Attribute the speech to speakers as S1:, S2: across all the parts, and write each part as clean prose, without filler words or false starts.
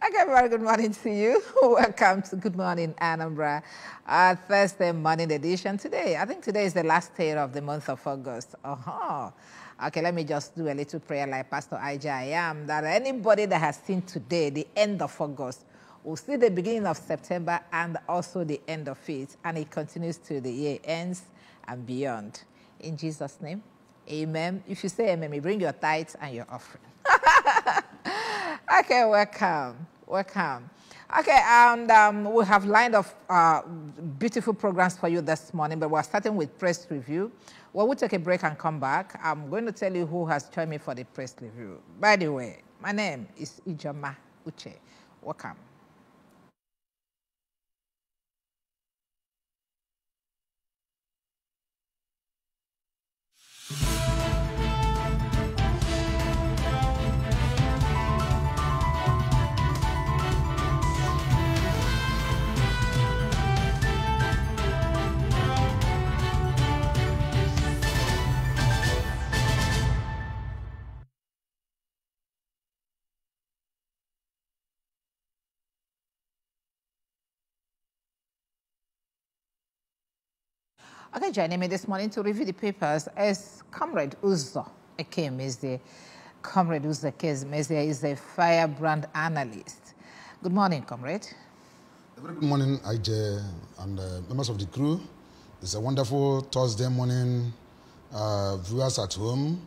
S1: Okay, very good morning to you. Welcome to Good Morning Anambra, Thursday morning edition. Today, I think today is the last day of the month of August. Okay, let me just do a little prayer like Pastor Ija I am, that anybody that has seen today, the end of August, will see the beginning of September and also the end of it, and it continues till the year ends and beyond. In Jesus' name, amen. If you say amen, bring your tithes and your offering. Okay, welcome. Okay, and we have lined up beautiful programs for you this morning, but we're starting with press review. Well, we'll take a break and come back. I'm going to tell you who has joined me for the press review. By the way, my name is Ijoma Uche. Welcome. Okay, joining me this morning to review the papers is Comrade Uzo Ekemeze. Comrade Uzo Ekemeze is a firebrand analyst. Good morning, comrade.
S2: Very good morning, IJ and members of the crew. It's a wonderful Thursday morning. Viewers at home,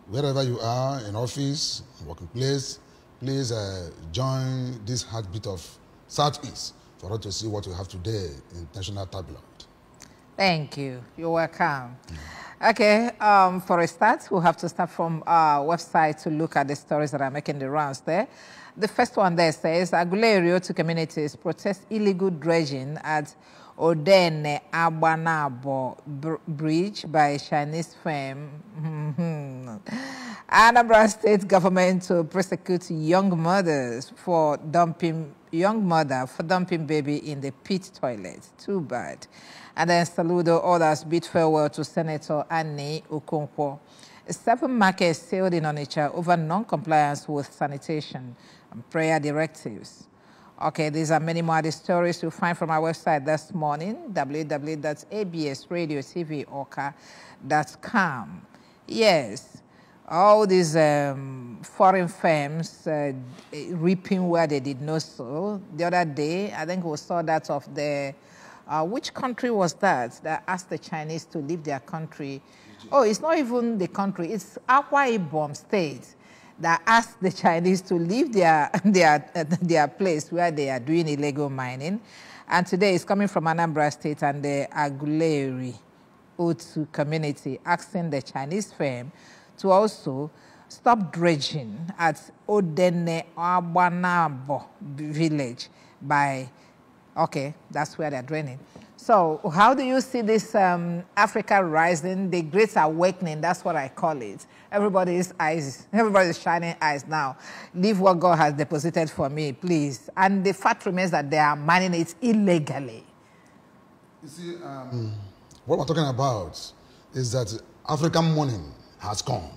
S2: wherever you are, in office, working place, please join this heartbeat of Southeast for us to see what we have today in National Tabloid.
S1: Thank you. You're welcome. Okay, for a start, we'll have to start from our website to look at the stories that are making the rounds there. The first one there says, Aguleri to communities protest illegal dredging at Odene Agbanabo Bridge by Chinese firm. Anambra State government to prosecute young mothers for dumping baby in the pit toilet. Too bad. And then Saludo orders bid farewell to Senator Annie Okonkwo. 7 markets sailed in Onitsha over non-compliance with sanitation and prayer directives. Okay, these are many more the stories you'll find from our website this morning, www.absradiotvorca.com. Yes, all these foreign firms reaping where they did not sow. The other day, I think we saw that of the which country was that asked the Chinese to leave their country? Oh, it's not even the country. It's Akwa Ibom State that asked the Chinese to leave their place where they are doing illegal mining. And today it's coming from Anambra State and the Aguleri Otu community asking the Chinese firm to also stop dredging at Odene Agbanabo village by... Okay, that's where they're draining. So how do you see this Africa rising, the great awakening? That's what I call it. Everybody's shining eyes now. Leave what God has deposited for me, please. And the fact remains that they are mining it illegally.
S2: You see, what we're talking about is that African morning has come.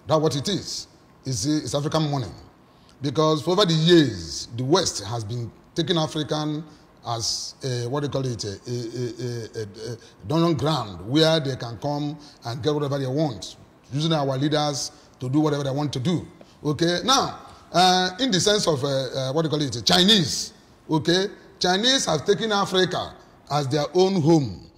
S2: That's what it is. It's African morning. Because for over the years, the West has been taking African as a dominant ground where they can come and get whatever they want, using our leaders to do whatever they want to do. Okay, now, in the sense of Chinese, okay, Chinese have taken Africa as their own home,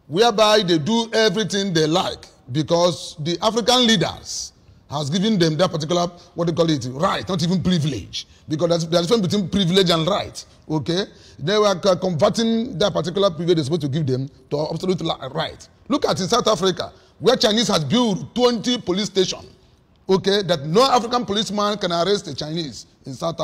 S2: whereby they do everything they like because the African leaders has given them that particular, right, not even privilege. Because there's a difference between privilege and right, okay? They were converting that particular privilege they're supposed to give them to absolute right. Look at in South Africa, where Chinese has built 20 police stations, okay, that no African policeman can arrest a Chinese in South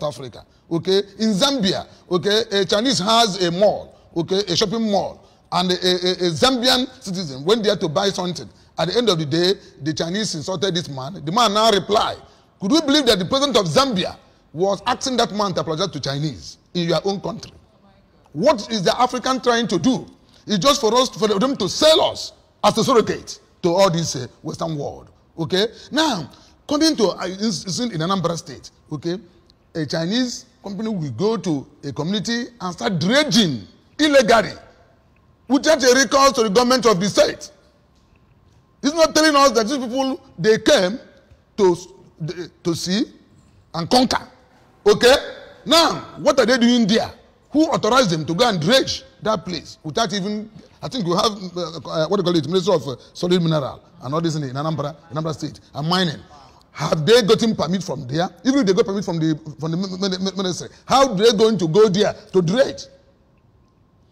S2: Africa, okay? In Zambia, okay, a Chinese has a mall, okay, a shopping mall, and a Zambian citizen went there to buy something. At the end of the day, the Chinese insulted this man. The man now replied, could we believe that the president of Zambia was asking that man to apologize to Chinese in your own country? What is the African trying to do? It's just for them to sell us as a surrogate to all this Western world. Okay? Now, coming to in Anambra State, okay, a Chinese company will go to a community and start dredging illegally without a recourse to the government of the state. It's not telling us that these people, they came to see and conquer. Okay? Now, what are they doing there? Who authorized them to go and dredge that place without even, I think we have, what do you call it, Minister of Solid Mineral and all this in Anambra State, and mining. Have they gotten permit from there? Even if they got permit from the ministry, how are they going to go there to dredge?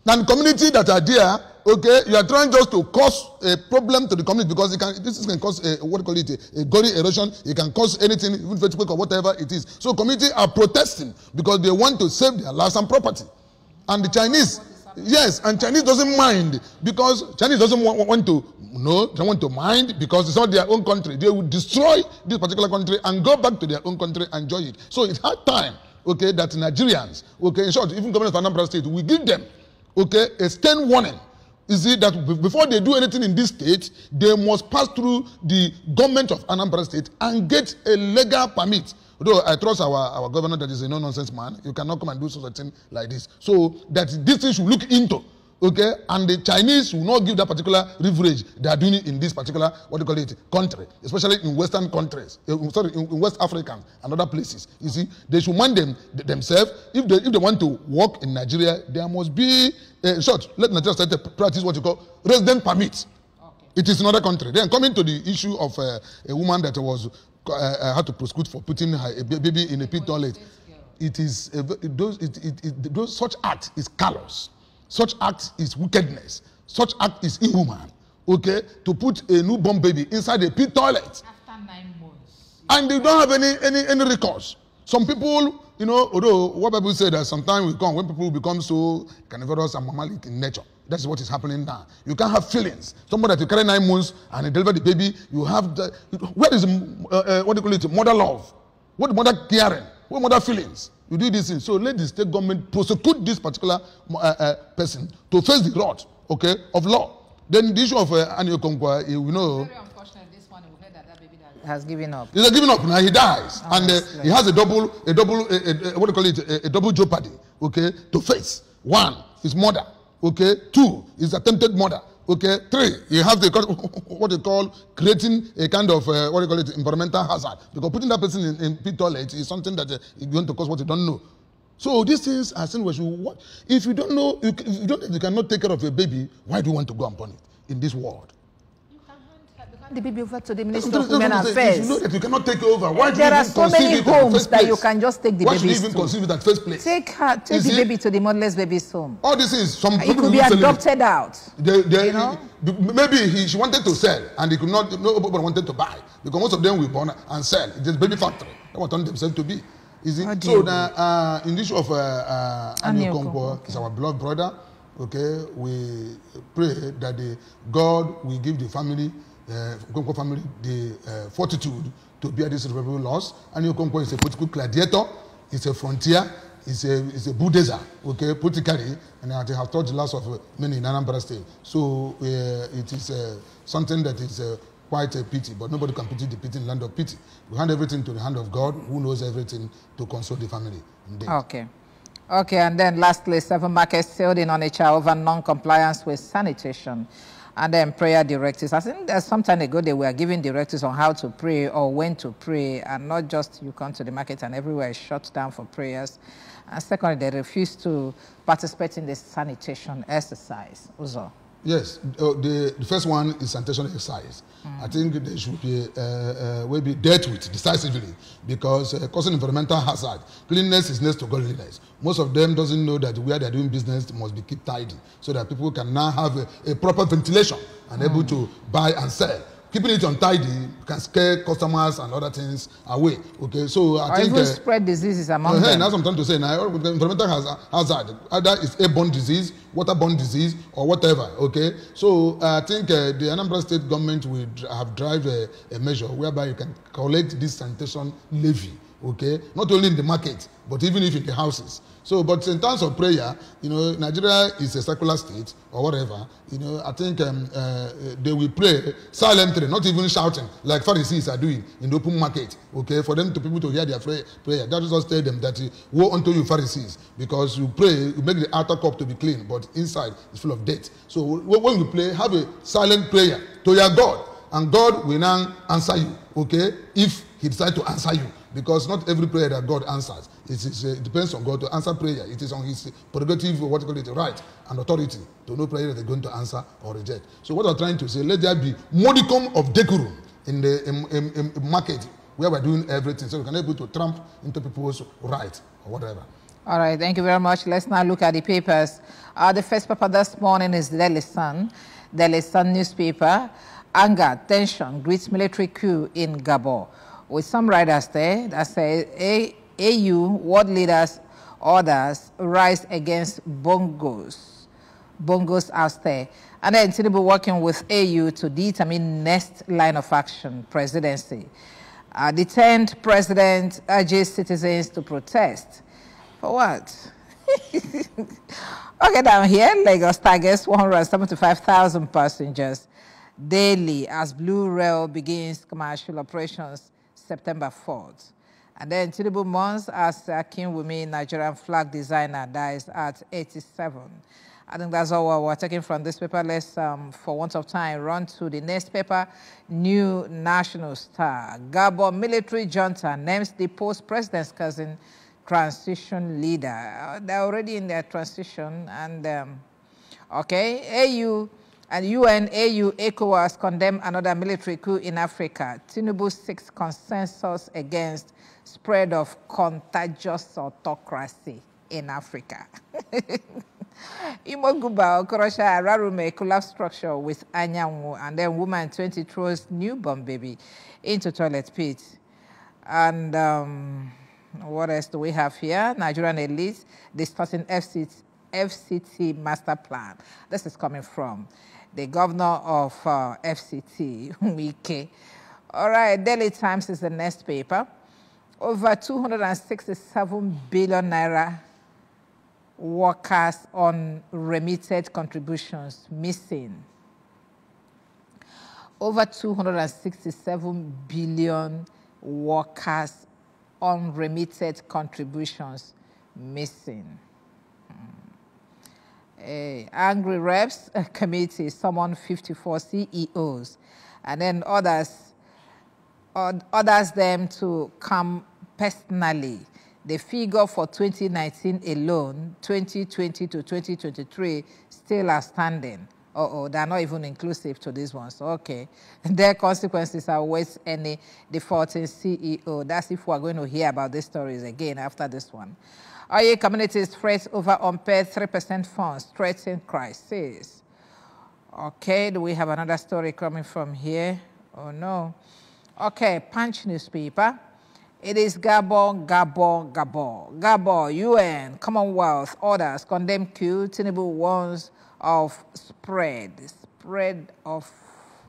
S2: And the community that are there, okay, you are trying just to cause a problem to the community because this can cause what do you call it, a gully erosion. It can cause anything, even earthquake or whatever it is. So community are protesting because they want to save their lives and property. And the Chinese, yes, and Chinese doesn't mind because Chinese doesn't want to, no, they want to mind because it's not their own country. They will destroy this particular country and go back to their own country and enjoy it. So it's hard time, okay, that Nigerians, okay, in short, even government of Anambra State, we give them, okay, a stern warning. Is it that before they do anything in this state, they must pass through the government of Anambra State and get a legal permit. Although I trust our governor that is a no-nonsense man, you cannot come and do something like this. So that this thing should look into, okay, and the Chinese will not give that particular leverage they are doing it in this particular, what do you call it, country, especially in Western countries, in West Africa and other places. You see, they should mind themselves. If they want to work in Nigeria, there must be, in short, let Nigeria start to practice what you call resident permit. Okay. It is another country. Then coming to the issue of a woman that was had to prosecute for putting a baby in a pit toilet. It is such act is callous. Such act is wickedness. Such act is inhuman. Okay, to put a newborn baby inside a pit toilet
S1: after 9 months,
S2: and they don't have any recourse. Some people, you know, although what Bible said that sometime will come when people become so carnivorous and mammalic in nature. That's what is happening now. You can't have feelings. Somebody that you carry 9 months and you deliver the baby, you have the, where is what do you call it, mother love? What mother caring? What mother feelings? You do this thing. So let the state government prosecute this particular person to face the wrath, okay, of law. Then the issue of Anio Konkwa, you know.
S1: Very unfortunate. This one we heard that baby has given up.
S2: He's given up now. He dies, and he has a double what do you call it? A double jeopardy, okay, to face. One, his mother. Okay, 2 is attempted murder. Okay, 3 you have the what they call creating a kind of what do you call it, environmental hazard, because putting that person in pit toilet is something that is going to cause what you don't know. So these things are things what if you don't know, you cannot take care of a baby, why do you want to go and burn it in this world?
S1: The baby over to the Ministry of Women Affairs.
S2: You know that you cannot take over. Why do you
S1: there are so many homes that you can just take the baby.
S2: Why should you even conceive it at first place?
S1: Take the baby to the motherless baby's home.
S2: All this is some
S1: it could be adopted out.
S2: You know? Maybe she wanted to sell and he could not. Nobody wanted to buy because most of them will born and sell. It is baby factory. They want themselves to be. Is it? So now, in this issue of Anio Konkwa, is our beloved brother. Okay, we pray that God will give the family. Konkwa family the fortitude to bear this irreparable loss. Anio Konkwa is a political gladiator, it's a frontier, it's a bulldozer, okay, politically, and it has taught the loss of many in Anambra State. So it is something that is quite a pity, but nobody can pity the pity in the land of pity. We hand everything to the hand of God, who knows everything, to console the family. Indeed.
S1: Okay, and then lastly, 7 markets sailed in Onitsha over non-compliance with sanitation. And then prayer directives. I think that some time ago they were giving directives on how to pray or when to pray, and not just you come to the market and everywhere is shut down for prayers. And secondly, they refuse to participate in the sanitation exercise. Uzo.
S2: Yes, the first one is sanitation exercise. I think they should be will be dealt with decisively because causing environmental hazard. Cleanliness is next to godliness. Most of them doesn't know that where they're doing business must be kept tidy so that people can now have a proper ventilation and able to buy and sell. Keeping it untidy can scare customers and other things away. Okay, so I think
S1: even spread diseases among them.
S2: That's what I'm trying to say. Now, environmental hazard, either it's airborne disease, waterborne disease, or whatever. Okay, so I think the Anambra State government will have driven a measure whereby you can collect this sanitation levy. okay? Not only in the market, but even if in the houses. So, but in terms of prayer, you know, Nigeria is a secular state or whatever. You know, I think they will pray silently, not even shouting like Pharisees are doing in the open market. Okay, for them to people to hear their prayer. That is just tell them that woe unto you Pharisees, because you pray, you make the outer cup to be clean, but inside is full of dirt. So when you pray, have a silent prayer to your God, and God will now answer you. Okay, if He decides to answer you. Because not every prayer that God answers. It depends on God to answer prayer. It is on His prerogative, what you call it, right and authority to know prayer that they're going to answer or reject. So what I'm trying to say, let there be modicum of decorum in the market where we're doing everything, so we can be able to tramp into people's right or whatever.
S1: All right, thank you very much. Let's now look at the papers. The first paper this morning is the Daily Sun. Daily Sun newspaper. Anger, tension greets military coup in Gabon. With some writers there that say AU, world leaders, others rise against bongos out there. And then Tinubu working with AU to determine next line of action, presidency. The 10th president urges citizens to protest. For what? Okay, down here, Lagos targets 175,000 passengers daily as Blue Rail begins commercial operations September 4th. And then Tinubu mourns as Akinwumi, Nigerian flag designer, dies at 87. I think that's all we're taking from this paper. Let's, for want of time, run to the next paper. New National Star. Gabon military junta names the post-president's cousin transition leader. They're already in their transition. And, okay, AU and UN, AU, ECOWAS condemn another military coup in Africa. Tinubu seeks consensus against spread of contagious autocracy in Africa. Imoguba, Okorosha, Ararume, collapse structure with Anyanwu, and then woman 20 throws newborn baby into toilet pit. And what else do we have here? Nigerian elites discussing FCT master plan. This is coming from the governor of FCT, Wike. All right, Daily Times is the next paper. Over 267 billion naira workers on remitted contributions missing. Over 267 billion workers on remitted contributions missing. Angry Reps Committee summoned 54 CEOs, and then orders them to come personally. The figure for 2019 alone, 2020 to 2023, still outstanding. They're not even inclusive to these ones. Okay. Their consequences await any defaulting CEO. That's if we're going to hear about these stories again after this one. Oye communities threat over unpaid 3% funds, threatening crisis. Okay, do we have another story coming from here? Oh, no. Okay, Punch newspaper. It is Gabon, UN, Commonwealth, orders, condemn coup. Tinubu warns of spread of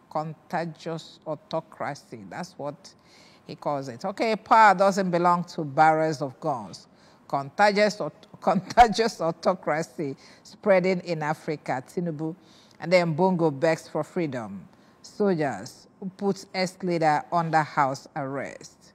S1: contagious autocracy. That's what he calls it. Okay, power doesn't belong to barrels of guns. Contagious autocracy spreading in Africa, Tinubu. And then Bongo begs for freedom. Soldiers who put ex-leader under house arrest.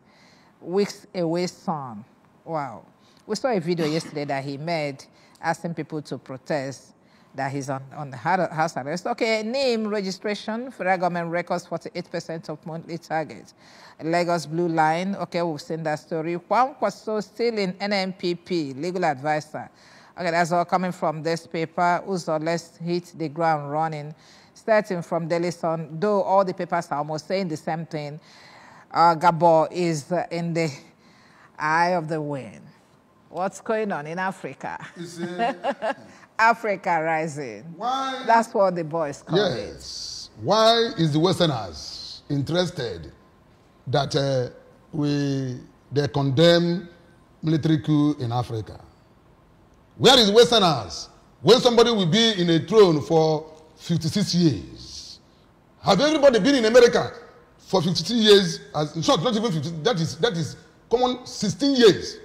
S1: Weeks away son. Wow. We saw a video yesterday that he made asking people to protest that he's on the house arrest. Okay, name registration, federal government records 48% of monthly target. Lagos Blue Line, okay, we've seen that story. Juan Kwaso still in NNPP, legal advisor. Okay, that's all coming from this paper. Uzo, let's hit the ground running. Starting from Daily Sun, though all the papers are almost saying the same thing, Gabon is in the eye of the wind. What's going on in Africa? Africa rising. Why? That's what the boys call it.
S2: Yes. Why is the Westerners interested that they condemn military coup in Africa? Where is Westerners when somebody will be in a throne for 56 years? Have everybody been in America for 52 years? In short, not even 50. That is common 16 years.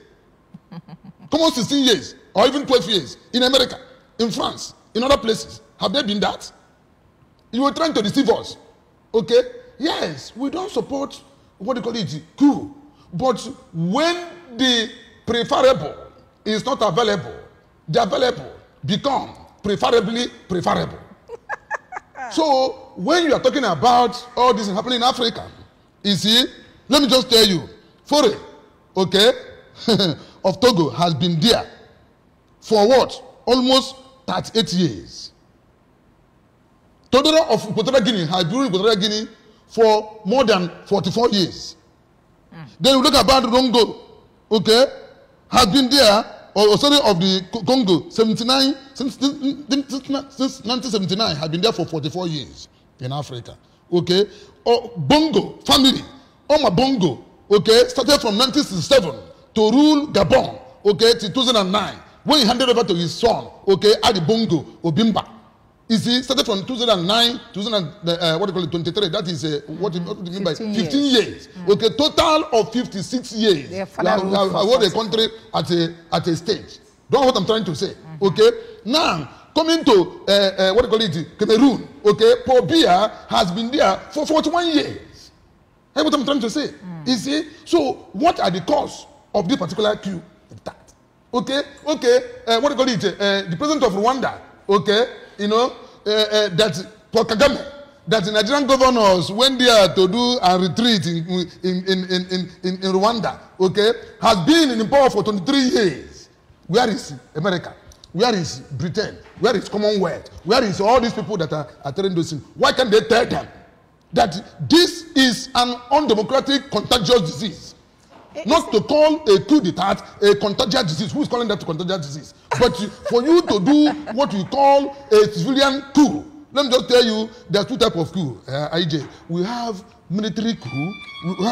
S2: Common 16 years or even 12 years in America, in France, in other places. Have they been that? You were trying to deceive us. Okay? Yes, we don't support what they call it, coup. But when the preferable is not available, the available become preferably preferable. So when you are talking about all this happening in Africa, you see, let me just tell you, Faure, okay, of Togo has been there for what? Almost 38 years. Todoro of Equatorial Guinea has been in Equatorial Guinea for more than 44 years. Then we look about Rongo, okay, has been there, or sorry, of the Congo, 79, since 1979, has been there for 44 years in Africa, okay. Or Bongo family, Oma Bongo, okay, started from 1967 to rule Gabon, okay, till 2009, when he handed over to his son, okay, Adi Bongo Obimba. You see, started from 2009, 23, that is, what do you mean by 15 years. Okay, total of 56 years. We have the country at a stage. Don't know what I'm trying to say. Okay, now, coming to, Cameroon, okay, Paul Biya has been there for 41 years. That's what I'm trying to say. You see, so what are the cause of this particular coup? Okay, the president of Rwanda, okay, you know, that Paul Kagame, that the Nigerian governors went there to do a retreat in Rwanda, okay, has been in power for 23 years. Where is America? Where is Britain? Where is Commonwealth? Where is all these people that are telling those things? Why can't they tell them that this is an undemocratic contagious disease? Not to call a coup d'etat a contagious disease. Who is calling that a contagious disease? But for you to do what we call a civilian coup. Let me just tell you, there are two types of coup, IJ. We have military coup, we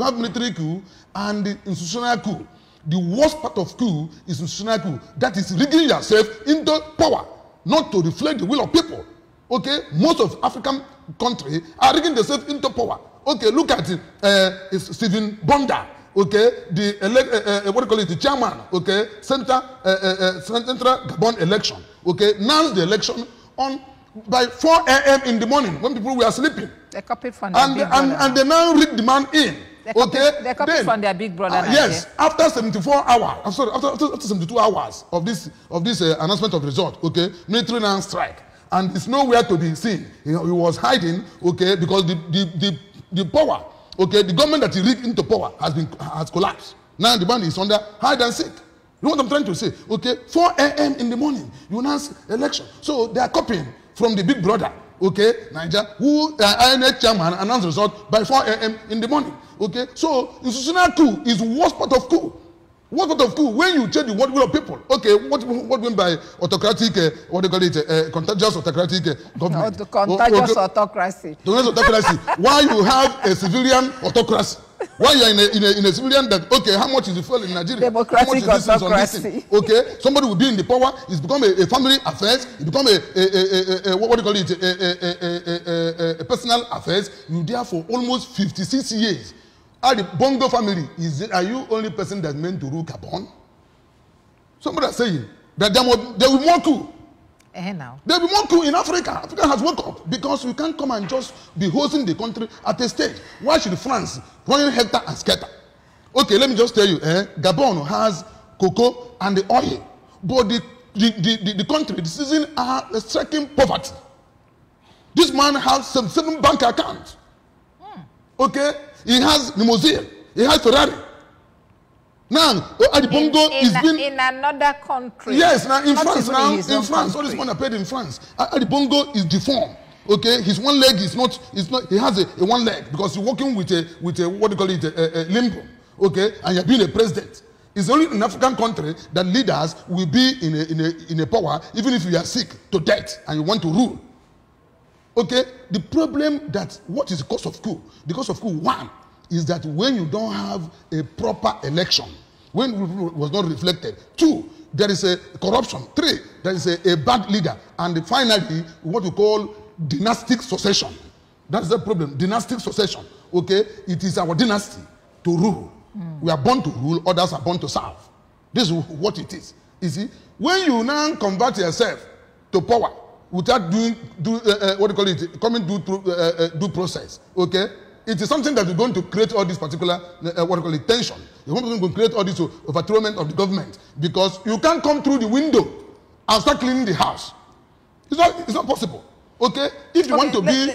S2: have military coup and the institutional coup. The worst part of coup is institutional coup. That is rigging yourself into power, not to reflect the will of people. Okay? Most of African countries are rigging themselves into power. Okay, look at Stephen Bonda, okay, the the chairman, okay, Central Gabon election, okay, announced the election by 4 a.m. in the morning when people were sleeping.
S1: They copied from their big brother.
S2: And they now read the man in. They
S1: copied from their big brother.
S2: Yes, after 74 hours, after 72 hours of this announcement of result, okay, military now strike. And it's nowhere to be seen. He was hiding, okay, because the power, okay, the government that he rigged into power has collapsed. Now the man is under hide and seek. You know what I'm trying to say? Okay, 4 a.m. in the morning, you announce election. So they are copying from the big brother, okay, Niger, who INEC chairman announced the result by 4 a.m. in the morning. Okay, so institutional coup is the worst part of coup. What part of coup? When you change the will of people. Okay, what mean by autocratic, what do you call it, contagious autocratic government?
S1: No, contagious autocracy.
S2: Contagious autocracy. Why you have a civilian autocracy? Why you are in a civilian that, okay, how much is the fuel in Nigeria?
S1: Democratic autocracy.
S2: Okay, somebody will be in the power, it's become a family affairs, it become a what do you call it, a personal affairs. You there for almost 56 years. Are the Bongo family, are you only person that's meant to rule Gabon? Somebody is saying that there will be more coup.
S1: Now.
S2: There will be more coup in Africa. Africa has woke up because we can't come and just be hosting the country at a stage. Why should France run hectare and scatter? Okay, let me just tell you, Gabon has cocoa and the oil, but the country, the citizens are striking poverty. This man has 7 bank accounts. Okay? He has limousine. He has Ferrari. Now, Adi Bongo is
S1: in another country.
S2: Yes, now in France. Now in France, all this money paid in France. Adi Bongo is deformed. Okay, his one leg is not. He has a one leg because he's working with a what do you call it, a limbo. Okay, and you're being a president. It's only in an African country that leaders will be in a power even if you are sick to death and you want to rule. Okay, the problem that what is the cause of coup? The cause of coup, one, is that when you don't have a proper election, when it was not reflected. 2, there is a corruption. 3, there is a bad leader. And finally, what we call dynastic succession. That's the problem, dynastic succession. Okay, it is our dynasty to rule. We are born to rule, others are born to serve. This is what it is. You see, when you now convert yourself to power without coming due process, okay, it is something that is going to create all this particular tension. You're going to create all this overthrowment of the government because you can't come through the window and start cleaning the house. It's not possible. Okay, if you want to be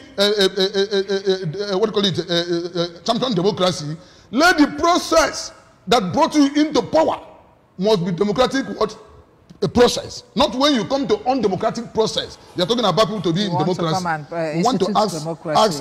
S2: champion democracy, let the process that brought you into power must be democratic. A process, not when you come to undemocratic process. You're talking about people to be in democracy. Want to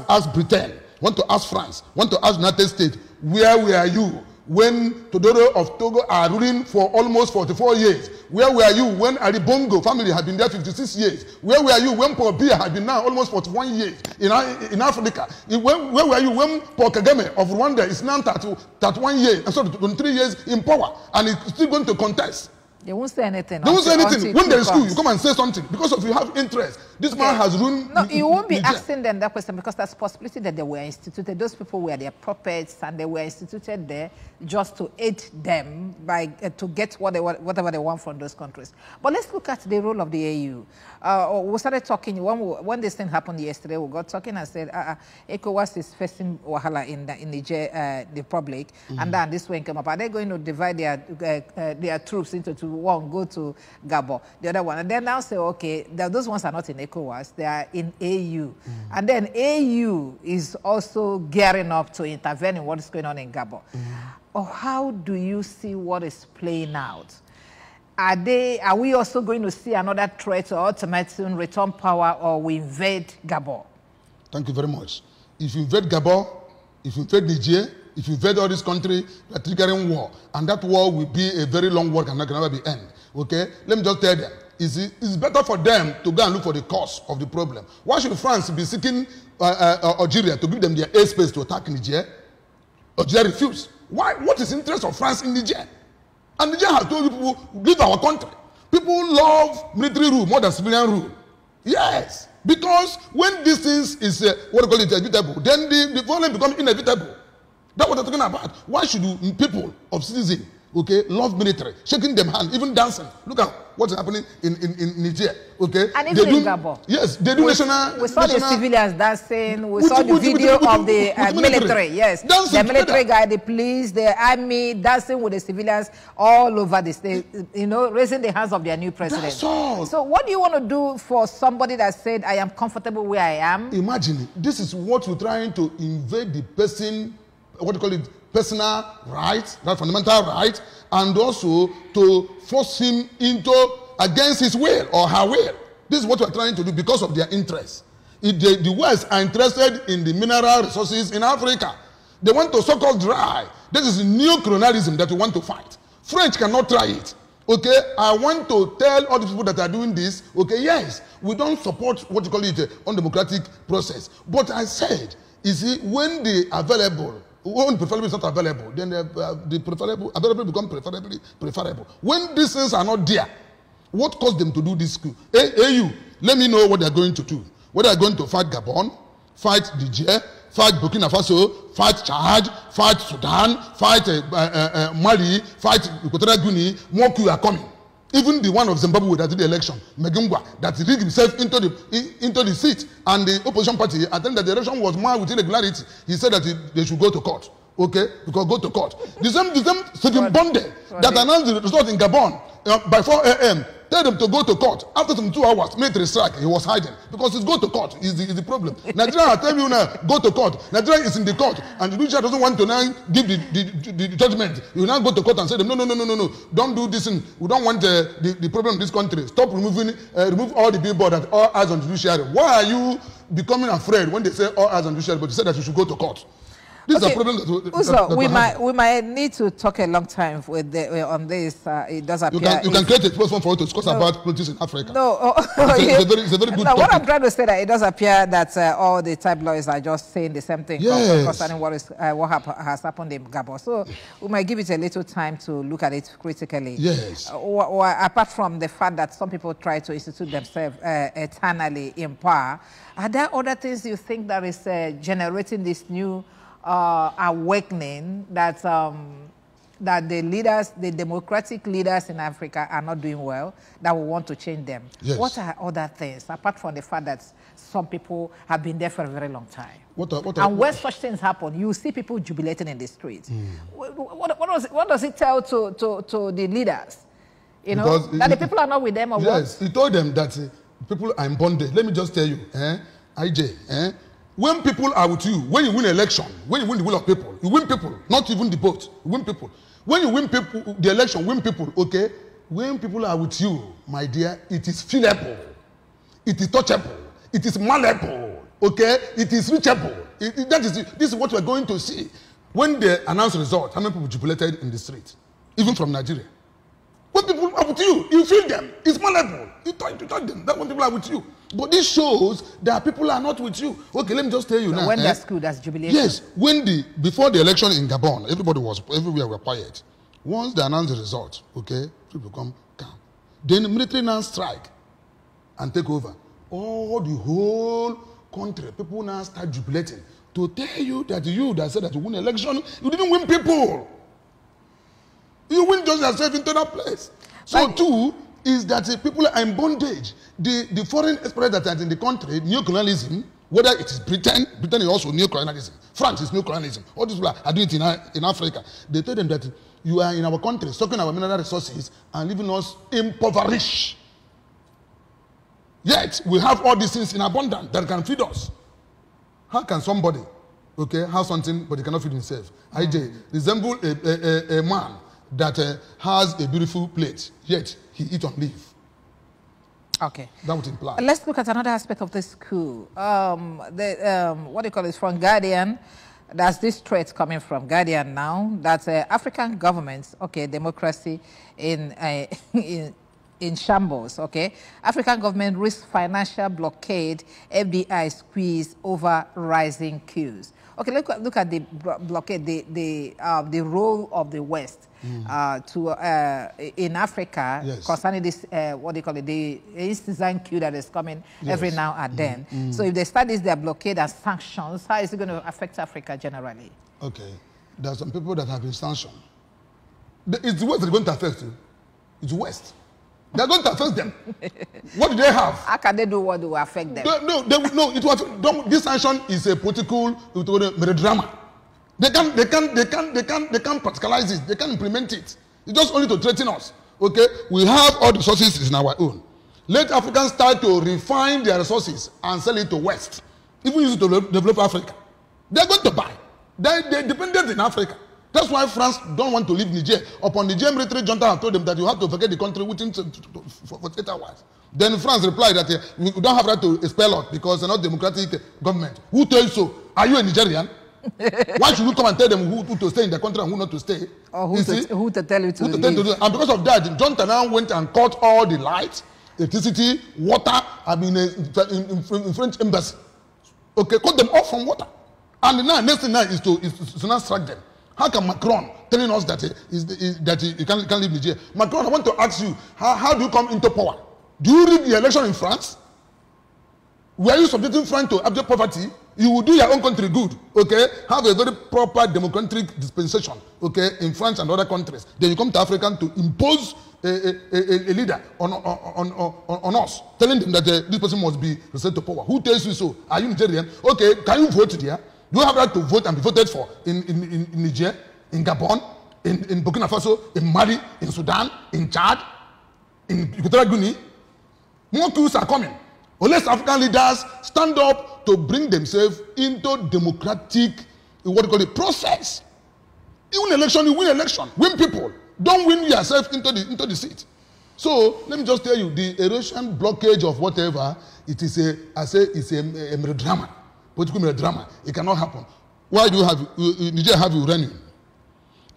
S2: ask Britain, want to ask France, want to ask United States, where were you when Todoro of Togo are ruling for almost 44 years? Where were you when Ali Bongo family had been there 56 years? Where were you when Paul Biya had been now almost 41 years in Africa? Where were you when Paul Kagame of Rwanda is now 31 years, and so 23 years in power, and is still going to contest?
S1: They won't say anything.
S2: They won't say anything. When there is school, you come and say something because of you have interest. This man has ruined.
S1: No, you won't be asking them that question because there's a possibility that they were instituted. Those people were their puppets and they were instituted there just to aid them by to get whatever they want from those countries. But let's look at the role of the AU. We started talking when this thing happened yesterday. We got talking and said ECOWAS is facing wahala in Niger Republic, and then this one came up. Are they going to divide their troops into two? One go to Gabon, the other one, and then now say, okay, those ones are not in ECOWAS, they are in AU, and then AU is also gearing up to intervene in what is going on in Gabon. Or how do you see what is playing out? Are we also going to see another threat or ultimatum, return power, or we invade Gabon?
S2: Thank you very much. If you invade Gabon, if you invade Niger, if you invade all this country, you are triggering war. And that war will be a very long war and that can never be end. Okay? Let me just tell them. It's better for them to go and look for the cause of the problem. Why should France be seeking Algeria to give them their airspace to attack Niger? Algeria refused. Why? What is the interest of France in Niger? And Niger has told people, leave our country. People love military rule more than civilian rule. Yes. Because when this thing is, inevitable, then the problem becomes inevitable. That's what I'm talking about. Why should people of citizens, okay, love military, shaking them hand, even dancing? Look at what's happening in Niger, okay?
S1: And even in Gabon.
S2: Yes, they do national.
S1: We saw the civilians dancing. We saw the video of the military. Yes, the military guy, the police, the army dancing with the civilians all over the state. You know, raising the hands of their new president.
S2: That's all.
S1: So, what do you want to do for somebody that said, "I am comfortable where I am"?
S2: Imagine this is what we're trying to invade the person. Personal rights, that fundamental right, and also to force him into against his will or her will. This is what we're trying to do because of their interests. The West are interested in the mineral resources in Africa. They want to suck us dry. This is neo-colonialism that we want to fight. French cannot try it. Okay, I want to tell all the people that are doing this, okay, yes, we don't support what you call it undemocratic process. But I said, you see, when the available, when preferably is not available, then the available become preferable. When these things are not there, what caused them to do this coup? AU, let me know what they're going to do. Whether they're going to fight Gabon, fight Niger, fight Burkina Faso, fight Chad, fight Sudan, fight Mali, fight Equatorial Guinea, more coups are coming. Even the one of Zimbabwe that did the election, Megungwa, that rigged himself into the seat, and the opposition party, I think that the election was marred with irregularity. He said that they should go to court. Okay, because go to court. The same Stephen Bonde that announced the result in Gabon by 4 a.m. Tell them to go to court. After some 2 hours, military strike, he was hiding because it's go to court is the problem. Nigeria, I tell you now, go to court. Nigeria is in the court, and the judiciary doesn't want to now give the judgment. You now go to court and say them, no, don't do this. We don't want the problem in this country. Stop remove all the billboard that all eyes on the judiciary. Why are you becoming afraid when they say all eyes on the judiciary, but you say that you should go to court? This is a problem
S1: that we might need to talk a long time with on this. It does appear
S2: you can create a platform for us to discuss about politics in Africa.
S1: No, it's a very good topic. What I'm trying to say that it does appear that all the tabloids are just saying the same thing concerning what has happened in Gabon. So we might give it a little time to look at it critically.
S2: Yes.
S1: Or apart from the fact that some people try to institute themselves eternally in power, are there other things you think that is generating this new awakening that that the leaders, the democratic leaders in Africa are not doing well, that we want to change them.
S2: Yes.
S1: What are other things, apart from the fact that some people have been there for a very long time? When such things happen, you see people jubilating in the streets. What does it tell to the leaders? You know, that the people are not with them or
S2: yes, he told them that people are in bondage. Let me just tell you, IJ, when people are with you, when you win election, when you win the will of people, you win people, not even the vote, you win people. When you win people, the election, win people, okay? When people are with you, my dear, it is feelable, it is touchable, it is malleable, okay? It is reachable. This is what we're going to see. When they announce the result, how many people jubilated in the street, even from Nigeria? When people are with you, you feel them. It's malleable. You touch them. That's when people are with you. But this shows that people are not with you. Okay, let me just tell you now.
S1: When that's good, that's jubilation.
S2: Yes, before the election in Gabon, everywhere were quiet. Once they announce the result, okay, people become calm. Then the military now strike and take over. All the whole country, people now start jubilating to tell you that said that you win election, you didn't win people. You win just yourself into that place. So two is that people are in bondage. The foreign experts that are in the country, neocolonialism, whether it is Britain is also neocolonialism, France is neocolonialism, all these people are doing it in Africa. They tell them that you are in our country, sucking our mineral resources and leaving us impoverished. Yet, we have all these things in abundance that can feed us. How can somebody, okay, have something but he cannot feed himself? IJ resemble a man that has a beautiful plate, yet he eat on leaf.
S1: Okay.
S2: That would imply.
S1: Let's look at another aspect of this coup. What do you call it? From Guardian, there's this threat coming from Guardian now that African governments, okay, democracy in shambles, okay? African government risk financial blockade, FBI squeeze over rising queues. Okay, look at the blockade, the role of the West in Africa, yes, concerning this, what do you call it, the citizen queue that is coming, yes, every now and then. So if they start their blockade and sanctions, how is it going to affect Africa generally? Okay,
S2: there are some people that have been sanctioned. It's the West that are going to affect you. It's the West. They're going to affect them. What do they have?
S1: How can they do what will affect them?
S2: This sanction is a political melodrama. They can't practicalize it. They can't implement it. It's just only to threaten us. Okay, we have all the resources in our own. Let Africans start to refine their resources and sell it to West. Even use it to develop Africa. They're going to buy. They're dependent in Africa. That's why France don't want to leave Niger. Upon Niger military junta have told them that you have to vacate the country within for 8 hours. Then France replied that we don't have right to expel us because they're not democratic government. Who told you so? Are you a Nigerian? Why should we come and tell them who to stay in the country and who not to stay?
S1: Or who to tell you to leave?
S2: And because of that, the junta now went and cut all the lights, electricity, water. I mean, in French embassy. Okay, cut them off from water. And now next thing now is to now strike them. How can Macron telling us that you can't leave Niger? Macron, I want to ask you, how do you come into power? Do you rig the election in France? Were you subjecting France to abject poverty? You will do your own country good, okay? Have a very proper democratic dispensation, okay, in France and other countries. Then you come to Africa to impose a leader on us, telling them that this person must be restored to power. Who tells you so? Are you Nigerian? Okay, can you vote there? Do you have right to vote and be voted for in Niger, in Gabon, in Burkina Faso, in Mali, in Sudan, in Chad, in Equatorial Guinea? More coups are coming. Unless African leaders stand up to bring themselves into democratic, what do you call it, process. You win election, you win election. Win people. Don't win yourself into the seat. So let me just tell you, the erosion blockage of whatever, it's a melodrama. Political melodrama. It cannot happen. Why do you have Niger have uranium?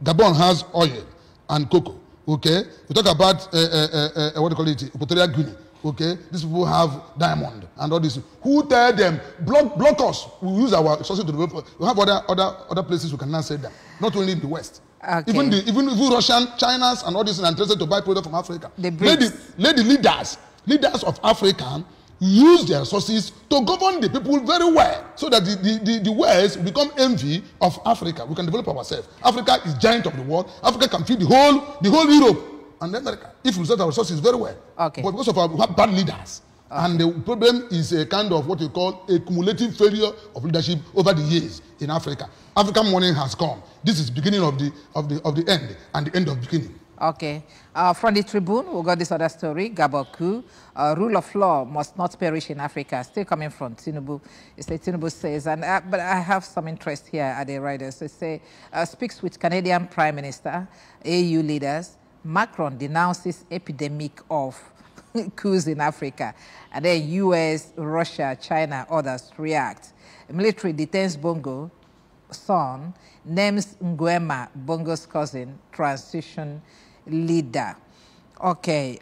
S2: Gabon has oil and cocoa. Okay, we talk about what do you call it? Equatorial Guinea. Okay, these people have diamond and all this. Who tell them block us? We use our resources to develop. We have other places we can now sell them. Not only in the West. Okay. Even Russian, China's, and all this are interested to buy products from Africa. Let the leaders of Africa use their resources to govern the people very well, so that the West will become envy of Africa. We can develop ourselves. Africa is giant of the world. Africa can feed the whole Europe and America if we set our resources very well.
S1: Okay.
S2: But because of we have bad leaders. Okay. And the problem is a kind of what you call a cumulative failure of leadership over the years in Africa. African morning has come. This is beginning of the end, and the end of beginning.
S1: Okay. From the Tribune, we got this other story, Gabon coup. Rule of law must not perish in Africa. Still coming from Tinubu. It says, Tinubu says, but I have some interest here at the writers. They say, speaks with Canadian Prime Minister, AU leaders. Macron denounces epidemic of coups in Africa. And then US, Russia, China, others react. Military detains Bongo, son, names Nguema, Bongo's cousin, transition leader. Okay,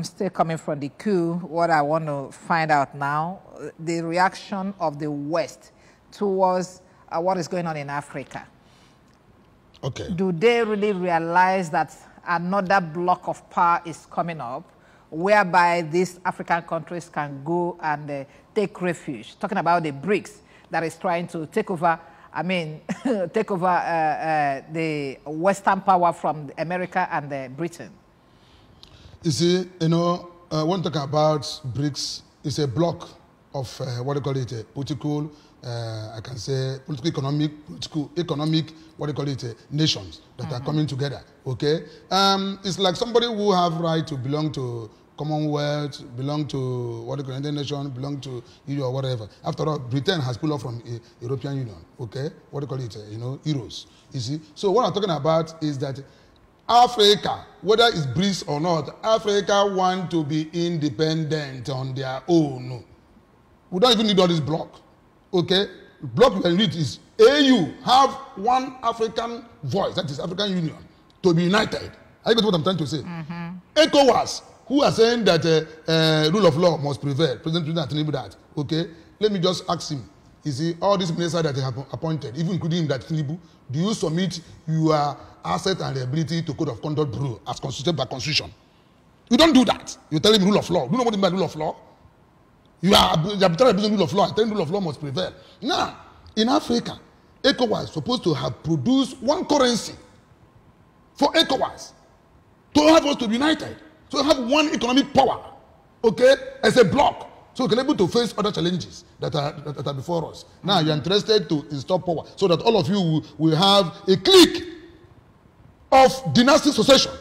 S1: still coming from the coup, what I want to find out now, the reaction of the West towards what is going on in Africa.
S2: Okay.
S1: Do they really realize that another block of power is coming up, whereby these African countries can go and take refuge? Talking about the BRICS that is trying to take over, take over the Western power from America and Britain.
S2: You see, when talking about BRICS, it's a block of what do you call it, political, I can say, political, economic, what do you call it, nations that are coming together. Okay, it's like somebody who have right to belong to Commonwealth, belong to what do you call it, nation, belong to EU or whatever. After all, Britain has pulled off from European Union. Okay, what do you call it, euros. You see, so what I'm talking about is that Africa, whether it's BRICS or not, Africa want to be independent on their own. We don't even need all this block. Okay? The block we need is AU, have one African voice, that is African Union, to be united. I get what I'm trying to say. ECOWAS, who are saying that rule of law must prevail, President Tinubu that. Okay? Let me just ask him. You see, all these ministers that they have appointed, even including him, that Tinubu, do you submit your asset and liability to Code of Conduct Bureau as constituted by Constitution? You don't do that. You tell him rule of law. Do you know what you mean by rule of law? You are arbitrary rule of law. I tell him rule of law must prevail. Now, in Africa, ECOWAS is supposed to have produced one currency for ECOWAS to have us to be united. So have one economic power, okay, as a bloc. So we can be able to face other challenges that are before us. Now you're interested to install power so that all of you will have a clique of dynastic succession,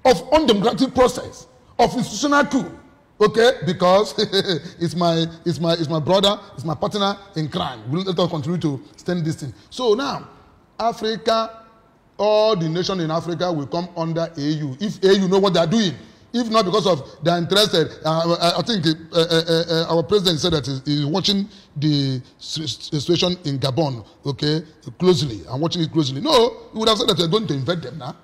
S2: of undemocratic process, of institutional coup. Okay, because it's my brother, it's my partner in crime. We'll let us continue to stand this thing. So now, Africa, all the nations in Africa will come under AU. If AU know what they are doing. If not because of they're interested, I think our president said that he's watching the situation in Gabon, okay, closely. I'm watching it closely. No, you would have said that you're going to invade them now.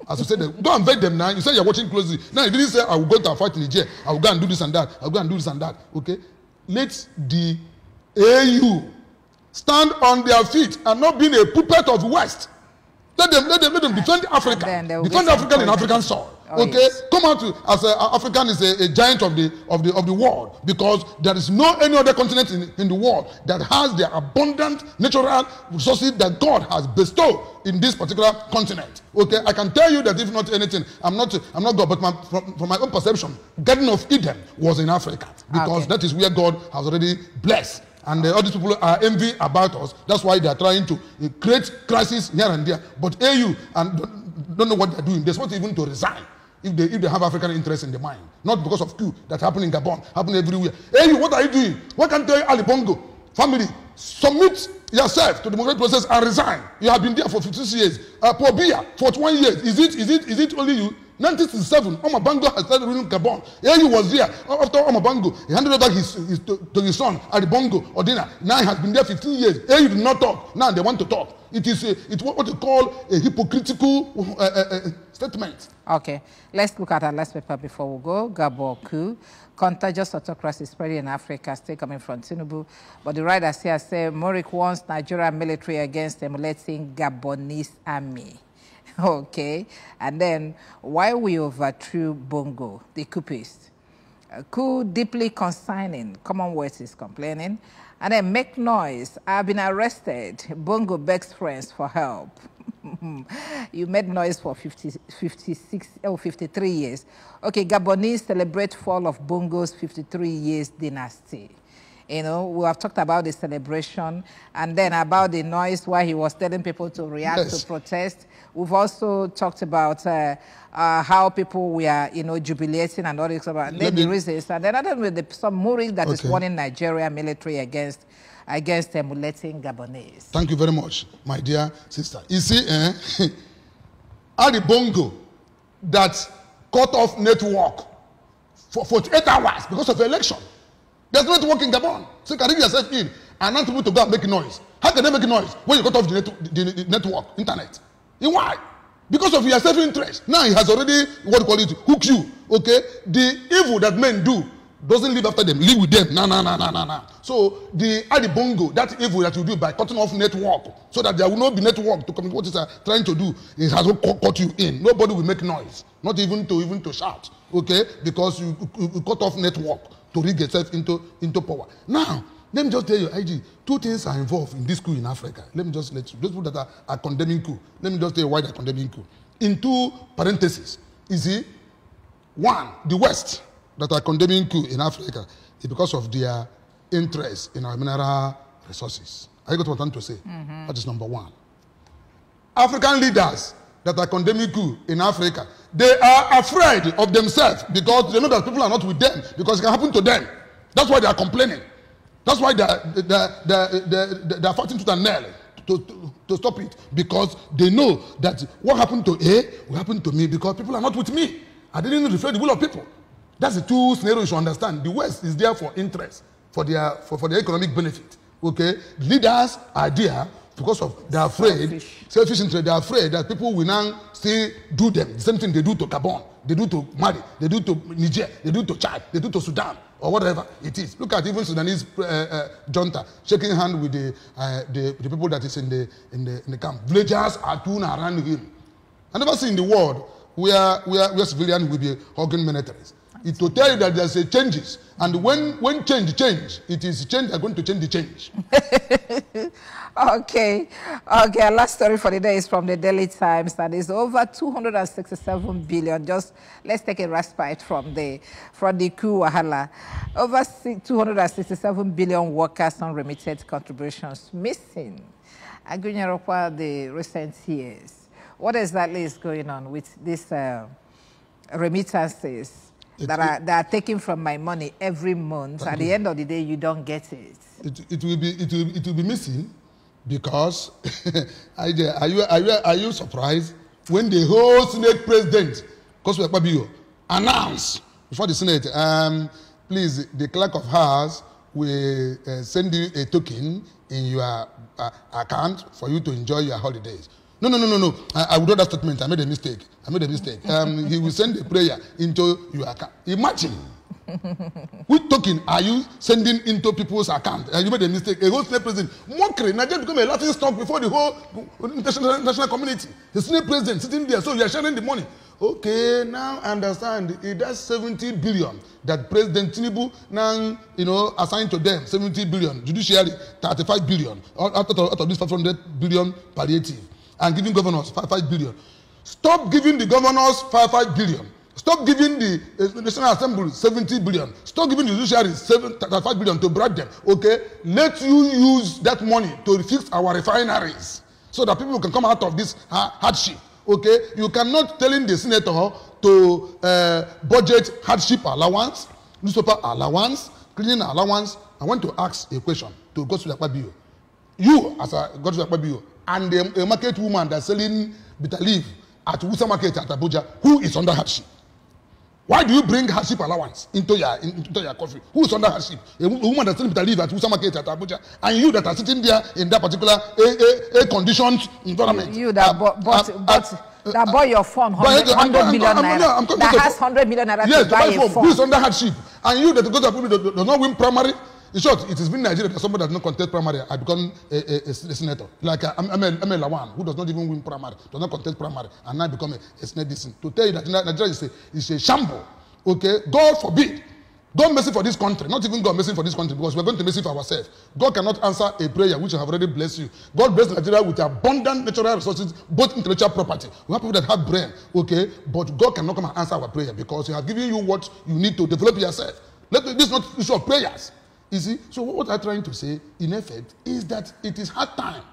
S2: As you said, don't invade them now. You said you're watching closely. Now you didn't say I will go to a fight in Niger. I will go and do this and that. I will go and do this and that. Okay, let the AU stand on their feet and not being a puppet of the West. Let them defend Africa. Defend Africa in African soil. Oh, okay, yes. Come out as African is a giant of the world, because there is no any other continent in the world that has the abundant natural resources that God has bestowed in this particular continent. Okay, I can tell you that if not anything, I'm not God, but from my own perception, Garden of Eden was in Africa, because that is where God has already blessed. And all these people are envy about us. That's why they are trying to create crisis here and there. But AU and don't know what they're doing. They're supposed even to resign if they have African interests in the mind. Not because of coup that happened in Gabon, happened everywhere. AU, what are you doing? Why can't you tell Ali Bongo family, submit yourself to the democratic process and resign? You have been there for 56 years. Paul Biya, 41 years. Is it only you? 1967, Omar Bongo has started ruling Gabon. AU was there. After Omar Bongo, he handed over to his son, Ali Bongo Odina. Now he has been there 15 years. AU did not talk. Now they want to talk. It's what you call a hypocritical statement.
S1: Okay, let's look at our last paper before we go. Gabon coup. Contagious autocracy spreading in Africa, still coming from Tinubu. But the writers here say Morik warns Nigerian military against emulating Gabonese army. Okay, and then why we overthrew Bongo, the coupist. Coup deeply consigning, Commonwealth is complaining. And then make noise, I've been arrested. Bongo begs friends for help. You made noise for 53 years. Okay, Gabonese celebrate fall of Bongo's 53 years dynasty. You know, we have talked about the celebration and then about the noise while he was telling people to react to protest. We've also talked about how people were, you know, jubilating and all this about the reasons. And then with some Muri that is warning Nigeria military against emulating Gabonese.
S2: Thank you very much, my dear sister. You see, Ali Bongo that cut off network for 48 hours because of the election. There's no network in Gabon. So you can read yourself in and not people to go and make noise. How can they make noise when you cut off the network, internet? And why? Because of your self-interest. Now he has already, what you call it, hooked you. Okay? The evil that men do doesn't live after them, live with them. No. So the Ali Bongo, that evil that you do by cutting off network, so that there will not be network to communicate what he's trying to do, it has cut you in. Nobody will make noise, not even to shout, okay? Because you cut off network to rig yourself into power. Now, let me just tell you, IG, two things are involved in this coup in Africa. Let me just let you, those people that are condemning coup, let me just tell you why they're condemning coup. In two parentheses, you see, one, the West that are condemning coup in Africa is because of their interest in our mineral resources. I got what I'm trying to say. That is number one. African leaders that are condemning coup in Africa, they are afraid of themselves because they know that people are not with them because it can happen to them. That's why they are complaining. That's why they are fighting tooth and nail to stop it, because they know that what happened to A will happen to me because people are not with me. I didn't reflect the will of people. That's the two scenarios you should understand. The West is there for interest, for their economic benefit. Okay, leaders are there because of they're afraid, selfish interest. They're afraid that people will now still do them the same thing they do to Gabon, they do to Mali, they do to Niger, they do to Chad, they do to Sudan, or whatever it is. Look at even Sudanese junta shaking hand with the people that is in the camp. Villagers are doing around him. I never see in the world where civilians will be hugging militaries. It will tell you that there's a changes, and when change, it is change are going to change the change.
S1: Okay. Our last story for the day is from the Daily Times, and it's over 267 billion. Just let's take a respite from the coup wahala. Over 267 billion workers unremitted contributions missing. Agunyarokwa, the recent years. What exactly is going on with these remittances that are taken from my money every month? At the end of the day, you don't get it.
S2: It will be missing because are you surprised when the whole Senate President Godswill Akpabio announced before the Senate, please, the clerk of house will send you a token in your account for you to enjoy your holidays. No. I withdraw that statement. I made a mistake. He will send a prayer into your account. Imagine. Which token are you sending into people's account? You made a mistake. A whole Senate president. Mockery. Nigeria become a laughing stock before the whole national community. The Senate president sitting there. So you are sharing the money. Okay, now I understand. That's 70 billion that President Tinubu now, assigned to them. 70 billion. Judiciary, 35 billion. Out of this 500 billion palliative. And giving governors 5 billion. Stop giving the governors 5 billion. Stop giving the National Assembly 70 billion. Stop giving the judiciary 5 billion to bribe them. Okay? Let you use that money to fix our refineries so that people can come out of this hardship. Okay? You cannot telling the senator to budget hardship allowance, newspaper allowance, cleaning allowance. I want to ask a question to Godswill Akpabio. You, as a Godswill Akpabio, and a market woman that's selling bitter leaf at Wusa Market at Abuja, who is under hardship? Why do you bring hardship allowance into your coffee? Who is under hardship? A woman that's selling bitter leaf at Wusa Market at Abuja, and you that are sitting there in that particular conditioned environment.
S1: You that bought your phone 100 million naira. That has 100 million naira to buy a phone.
S2: Who is under hardship? And you that go to Abuja does not win primary. In short, it has been Nigeria that somebody that does not contest primary, I become a senator. Like Ahmed Lawan, who does not even win primary, does not contest primary, and now become a senator. To tell you that Nigeria is a shamble. Okay, God forbid God mercy for this country, not even God mercy for this country, because we're going to mercy for ourselves. God cannot answer a prayer which I have already blessed you. God bless Nigeria with abundant natural resources, both intellectual property. We have people that have brain, okay, but God cannot come and answer our prayer because He has given you what you need to develop yourself. This is not issue of prayers. You see, so what I'm trying to say, in effect, is that it is hard time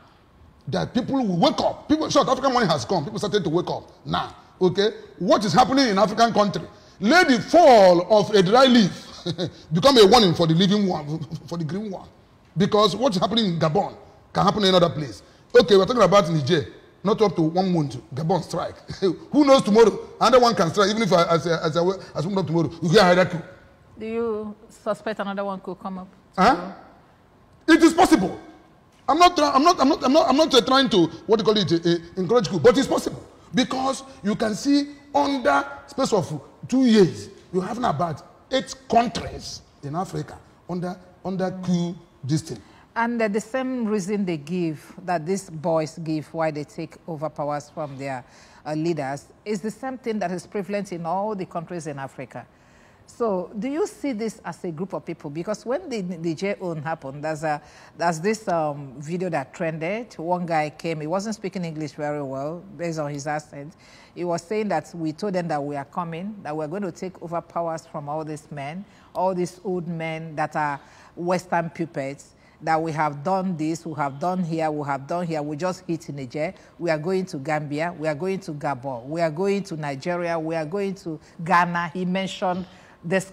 S2: that people will wake up. People, South African money has come. People started to wake up now. Okay, what is happening in African country? Let the fall of a dry leaf become a warning for the living one, for the green one. Because what's happening in Gabon can happen in another place. Okay, we're talking about Niger. Not up to 1 month, Gabon strike. Who knows tomorrow? Another one can strike. Even if as I wake up tomorrow, you hear Haidaku.
S1: Do you suspect another one could come up?
S2: Huh? It is possible. I'm not trying to encourage coup, but it's possible because you can see under space of 2 years, you have about 8 countries in Africa under coup this thing.
S1: And the same reason they give, that these boys give why they take over powers from their leaders, is the same thing that is prevalent in all the countries in Africa. So do you see this as a group of people? Because when the J-Own happened, there's this video that trended. One guy came, he wasn't speaking English very well based on his accent. He was saying that we told them that we are coming, that we're going to take over powers from all these men, all these old men that are Western puppets, that we have done this, we have done here, we just hit in Niger, we are going to Gambia, we are going to Gabon, we are going to Nigeria, we are going to Ghana. He mentioned these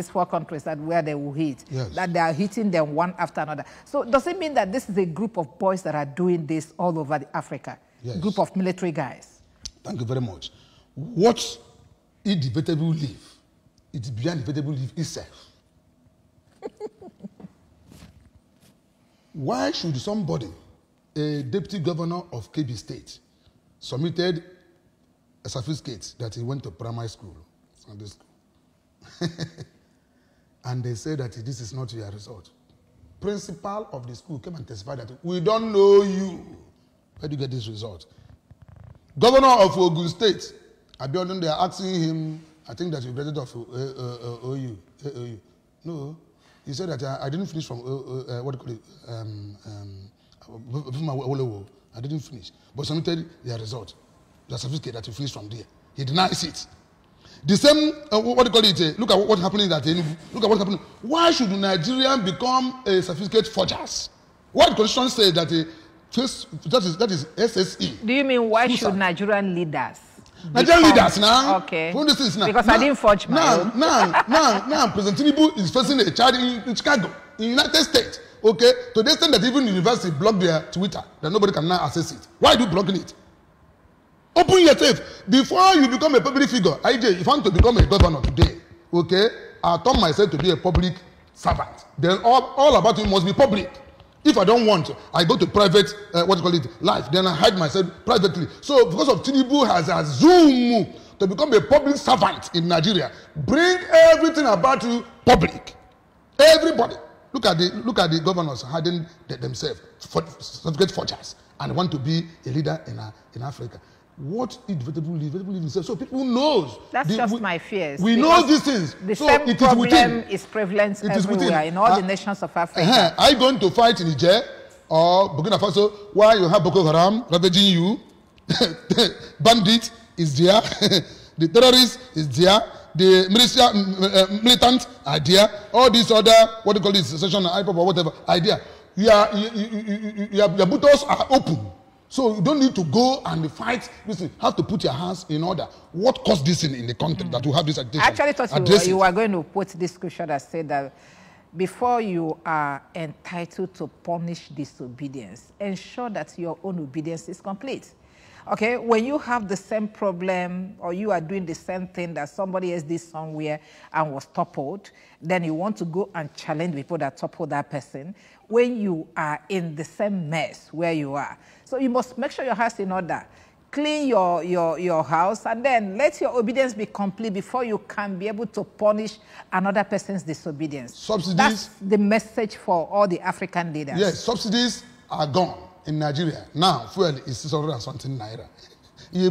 S1: 4 countries where they will hit,
S2: yes,
S1: that they are hitting them one after another. So does it mean that this is a group of boys that are doing this all over Africa?
S2: Yes.
S1: Group of military guys?
S2: Thank you very much. What inevitable leave? It's beyond inevitable leave itself. Why should somebody, a deputy governor of Kebbi State, submitted a certificate that he went to primary school, Sunday school, and they said that this is not your result? Principal of the school came and testified that we don't know you. Where do you get this result? Governor of Ogun State, Abiodun, they are asking him, I think that you graduated of OU. No. He said that I didn't finish from, what do you call it, I didn't finish. But submitted their result, the certificate that you finished from there. He denies it. The same, what do you call it, look at what's happening at Enugu. Look at what's happening. Why should Nigerians become a certificate forgers? What the constitution says that that is SSE.
S1: Do you mean why should Nigerian leaders?
S2: Nigerian leaders now.
S1: Okay.
S2: Now.
S1: Because now, I didn't forge my own.
S2: Now, President Tinubu is facing a charge in Chicago, in the United States. Okay, to the extent that even the university blocked their Twitter, that nobody can now access it. Why do you blocking it? Open yourself before you become a public figure. IJ, if I want to become a governor today, okay, I turn myself to be a public servant. Then all about it must be public. If I don't want, I go to private, life. Then I hide myself privately. So because of Tinubu has assumed to become a public servant in Nigeria, bring everything about you public. Everybody. Look at the governors hiding themselves, certificate forgers, and want to be a leader in Africa. What inevitable leave? So people knows.
S1: That's just my fears.
S2: We know these things.
S1: The
S2: so
S1: same
S2: it
S1: problem
S2: is
S1: is prevalent everywhere in all the nations of Africa.
S2: Are you going to fight in Niger or Burkina Faso where you have Boko Haram ravaging you? Bandit is there. The terrorist is there. The militant are there. All these other, session, IPOP or whatever, idea. Your buttons are open. So you don't need to go and fight. Listen, have to put your hands in order. What caused this in the country that we have this agitation?
S1: I actually thought you were going to put this scripture that said that before you are entitled to punish disobedience, ensure that your own obedience is complete. Okay, when you have the same problem or you are doing the same thing that somebody else did somewhere and was toppled, then you want to go and challenge people that toppled that person when you are in the same mess where you are. So you must make sure your house is in order. Clean your house and then let your obedience be complete before you can be able to punish another person's disobedience.
S2: Subsidies.
S1: That's the message for all the African leaders.
S2: Yes, subsidies are gone in Nigeria. Now, fuel is 600 and something naira. You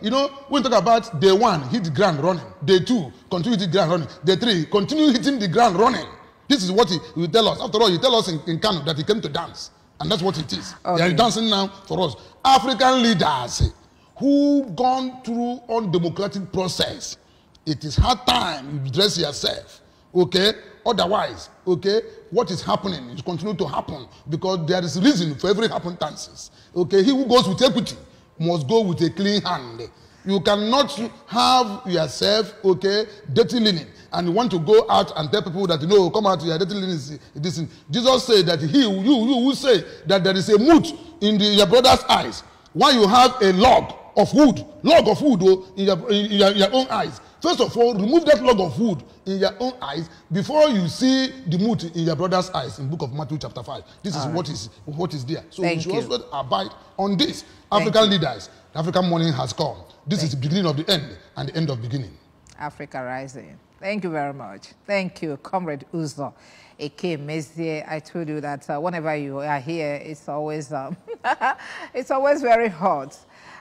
S2: know, we talk about day 1, hit the ground running. Day 2, continue hitting the ground running. Day 3, continue hitting the ground running. This is what he will tell us. After all, he tell us in Kano that he came to dance. And that's what it is.
S1: Okay.
S2: They are dancing now for us. African leaders who gone through undemocratic process. It is hard time you dress yourself. Okay? Otherwise, okay, what is happening is continue to happen because there is reason for every happenstances. Okay, he who goes with equity must go with a clean hand. You cannot have yourself, okay, dirty linen, and you want to go out and tell people that, no, come out, your dirty linen is this thing. Jesus said that you who say that there is a moot in your brother's eyes, while you have a log of wood in your own eyes. First of all, remove that log of wood in your own eyes before you see the moot in your brother's eyes in the book of Matthew chapter 5. This is what is there. So we should also abide on this. African leaders, the African morning has come. This is the beginning of the end and the end of beginning. Africa
S1: rising. Thank you very much. Thank you, Comrade Uzo. A.K. Mezie, I told you that whenever you are here, it's always, it's always very hot.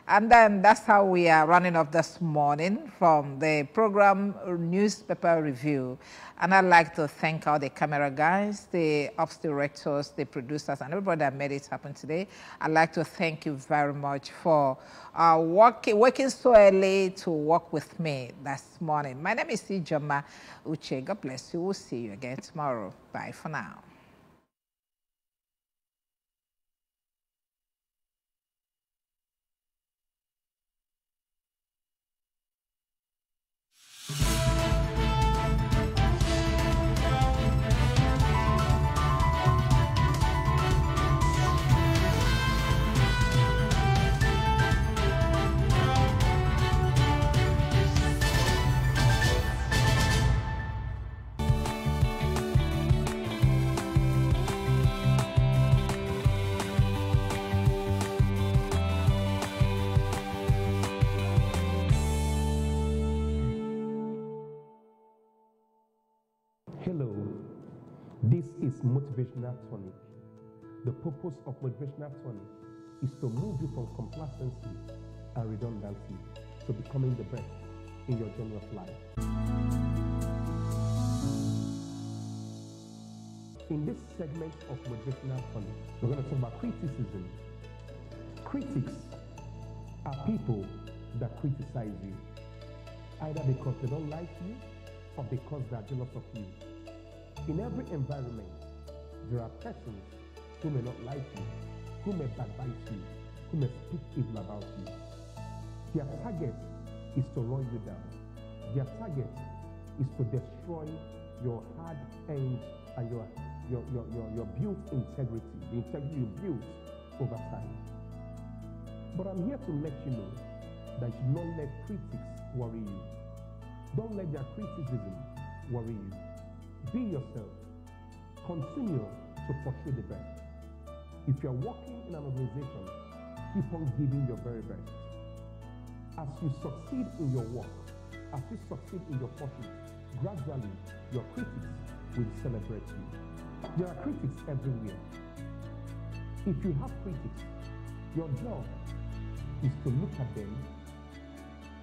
S1: And then that's how we are running off this morning from the program Newspaper Review. And I'd like to thank all the camera guys, the ops directors, the producers, and everybody that made it happen today. I'd like to thank you very much for working so early to work with me this morning. My name is Ijoma Uche. God bless you. We'll see you again tomorrow. Bye for now.
S3: Hello, this is Motivational Tonic. The purpose of Motivational Tonic is to move you from complacency and redundancy to becoming the best in your journey of life. In this segment of Motivational Tonic, we're going to talk about criticism. Critics are people that criticize you, either because they don't like you or because they are jealous of you. In every environment, there are persons who may not like you, who may backbite you, who may speak evil about you. Their target is to run you down. Their target is to destroy your hard-earned and your built integrity, the integrity you built over time. But I'm here to let you know that you should not let critics worry you. Don't let their criticism worry you. Be yourself. Continue to pursue the best. If you're working in an organization, keep on giving your very best. As you succeed in your work, as you succeed in your pursuit, gradually your critics will celebrate you. There are critics everywhere. If you have critics, your job is to look at them,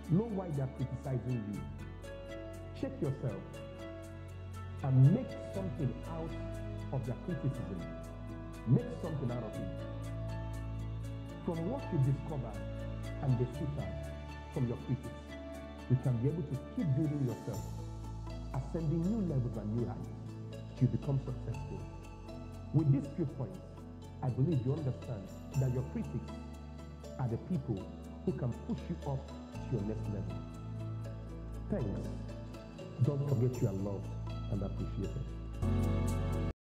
S3: know why they are criticizing you, check yourself, and make something out of their criticism. Make something out of it. From what you discover and decipher from your critics, you can be able to keep building yourself, ascending new levels and new heights till you become successful. With these few points, I believe you understand that your critics are the people who can push you up to your next level. Thanks. Don't forget you are loved and appreciated.